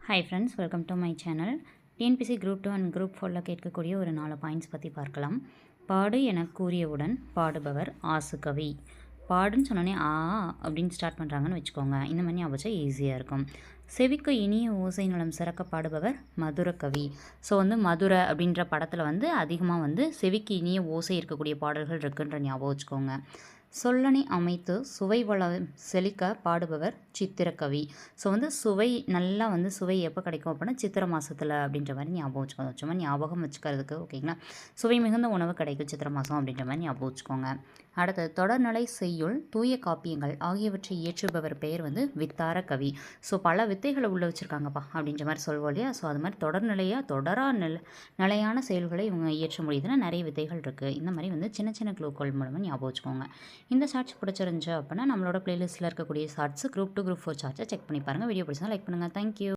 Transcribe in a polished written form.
Hi friends, welcome to my channel. TNPSC group 2 and group 4 கேட்கக்கூடிய ஒரு 4 points பற்றி பார்க்கலாம். பாடு என கூறியவுடன் பாடுபவர் ஆசுகவி. பாடுன்னு சொன்னோன்னே அப்படின்னு ஸ்டார்ட் பண்ணுறாங்கன்னு வச்சுக்கோங்க. இந்த மாதிரி ஞாபகம் ஈஸியாக இருக்கும். செவிக்கு இனிய ஓசை நலம் சிறக்க பாடுபவர் மதுரகவி. ஸோ மதுரை அப்படின்ற படத்தில் அதிகமாக செவிக்கு இனிய ஓசை இருக்கக்கூடிய பாடல்கள் இருக்குன்ற ஞாபகம் வச்சுக்கோங்க. சொல்லணி அமைத்து சுவை வளம் செழிக்க பாடுபவர் சித்திரக்கவி. ஸோ சுவை நல்லா சுவை எப்போ கிடைக்கும் அப்படின்னா சித்திரை மாதத்தில் அப்படின்ற மாதிரி ஞாபகம் வச்சுக்கோங்க. சும்மா ஞாபகம் வச்சுக்கிறதுக்கு ஓகேங்களா. சுவை மிகுந்த உணவு கிடைக்கும் சித்திரை மாதம் அப்படின்ற மாதிரி ஞாபகம் வச்சுக்கோங்க. அடுத்தது தொடர்நிலை செய்யுள் தூய காப்பியங்கள் ஆகியவற்றை இயற்றுபவர் பெயர் வித்தார கவி. ஸோ பல வித்தைகளை உள்ள வச்சுருக்காங்கப்பா அப்படின்ற மாதிரி சொல்வோம் இல்லையா. ஸோ அது மாதிரி தொடரா நிலையான செயல்களை இவங்க இயற்ற முடியுதுன்னா நிறைய வித்தைகள் இருக்குது. இந்த மாதிரி சின்ன சின்ன க்ளூக்கள் மூலமாக ஞாபகம் வச்சுக்கோங்க. இந்த ஷார்ட்ஸ் பிடிச்சிருந்துச்சு அப்படின்னா நம்மளோட பிளேலிஸ்ட்டில் இருக்கக்கூடிய ஷார்ட்ஸ் குரூப் 2 குரூப் 4 ஷார்ட்ஸை செக் பண்ணி பாருங்கள். வீடியோ பிடிச்சா லைக் பண்ணுங்கள். தேங்க்யூ.